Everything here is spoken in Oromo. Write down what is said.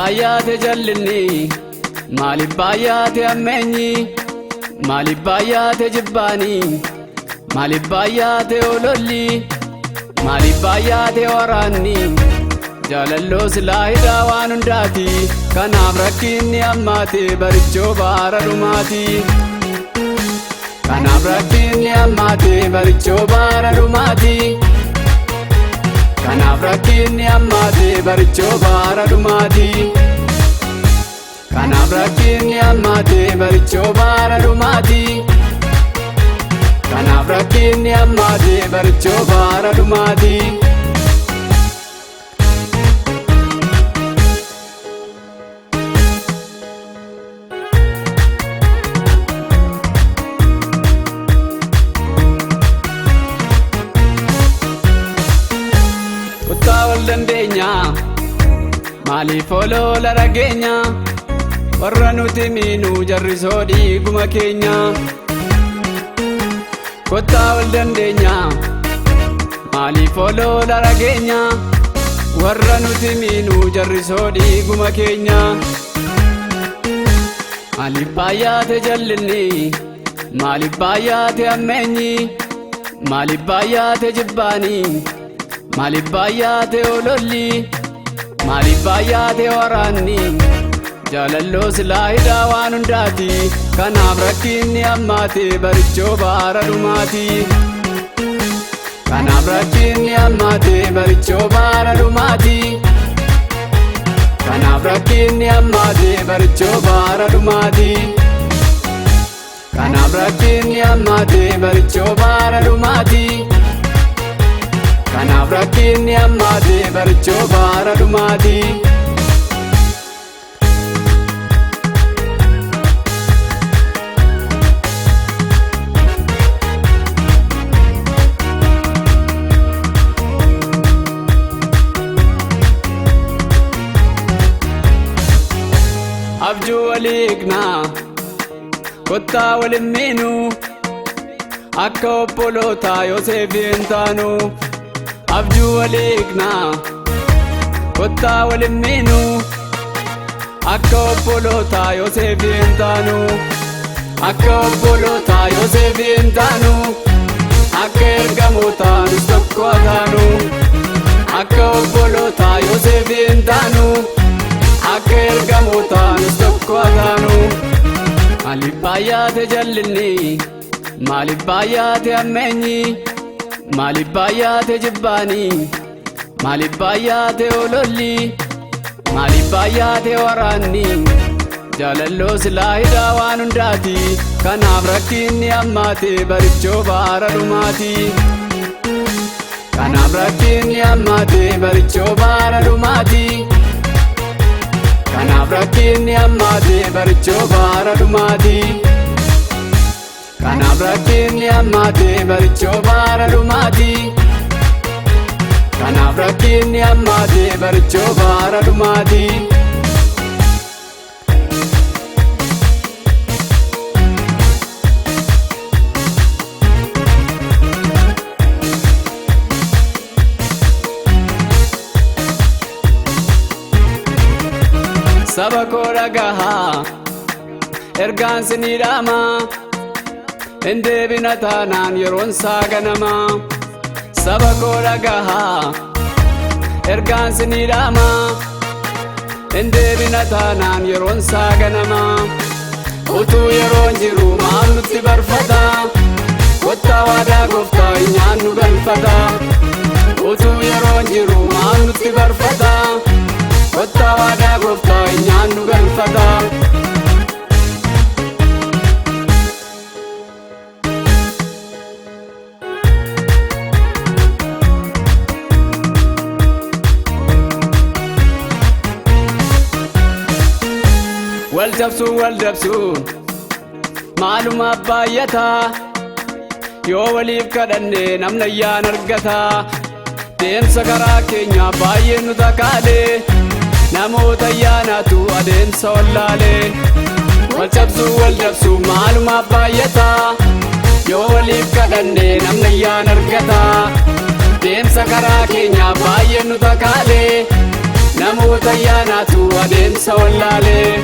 baay'ate jallinni maaliif baay'ate ammeenyi maaliif baay'ate jibbaani maaliif baay'ate ololli maaliif baay'ate waraanni jaalalloo silaa hidhaa waan hundaati kanaaf rakkinni hammaate barichoo baara dhumaati kanaaf rakkinni hammaate barichoo baara dhumaati kanaaf rakkinni hammaate barichoo baara dhumaati kanaaf rakkinni hammaate barichoo baara dhumaati kanaaf rakkinni hammaate barichoo baara dhumaati. Dandeenya maaliif olola rageenya warra nuti miinuu jarrisoo dhiiguma keenya kottaa wal dandeenya maaliif olola rageenya warra nuti miinuu jarrisoo dhiiguma keenya maaliif baay'ate jallinni maaliif baay'ate ammeenyi maaliif baay'ate jibbaani maaliif baay'ate ololli maaliif baay'ate waraanni jaalalloo silaa hidhaa waan hundaati kanaaf rakkinni hammaate barichoo baara dhumaati kanaaf rakkinni hammaate barichoo baara dhumaati kanaaf rakkinni hammaate barichoo baara dhumaati kanaaf rakkinni hammaate barichoo baara dhumaati kanaaf rakkinni hammaate barichoo baara dhumaati. Abjuu walii hiiknaa kottaa waliin miinuu akka obbolootaa Yoosef hin taanu. Abjuu walii hiiknaa kottaa waliin miinuu akka obbolootaa Yoosef hin taanu akka obbolootaa Yoosef hin taanu akka ergamootaa nus tokko taanu akka obbolootaa Yoosef hin taanu akka ergamootaa nus tokko taanu maaliif baay'ate jallinni maaliif baay'ate ammeenyi maaliif baay'ate jibbaani maaliif baay'ate ololli maaliif baay'ate waraanni jaalalloo silaa hidhaa waan hundaati kanaaf rakkinni hammaate barichoo baara dhumaati kanaaf rakkinni hammaate barichoo baara dhumaati kanaaf rakkinni hammaate barichoo baara dhumaati kanaaf rakkinni hammaate barichoo baara dhumaati kanaaf rakkinni hammaate barichoo baara dhumaati. Saba koo dhagahaa ergaan sinii dhaamaa hin deebina taanaan yeroon isaa ganamaa saba koo dhagahaa ergaan sinii dhaamaa hin deebina taanaan yeroon isaa ganamaa utuu yeroon jiru maal nutti barfata kottaa waadaa gooftaa hin nyaannu galfata utuu yeroon jiru maal nutti barfata kottaa waadaa gooftaa hin nyaannu galfata. Wal dabsuu maalumaaf baay'ataa yoo waliif kadhanne namna ayyaan argataa deemsa karaa keenya baay'ee nu takaalee namoota ayyaanaatu adeemsa wallaalee wal dabsuu maalumaaf baay'ataa yoo waliif kadhanne namna ayyaan argataa deemsa karaa keenya baay'ee nu takaalee namoota Barattoota ayyaanaatu adeemsa wallaalee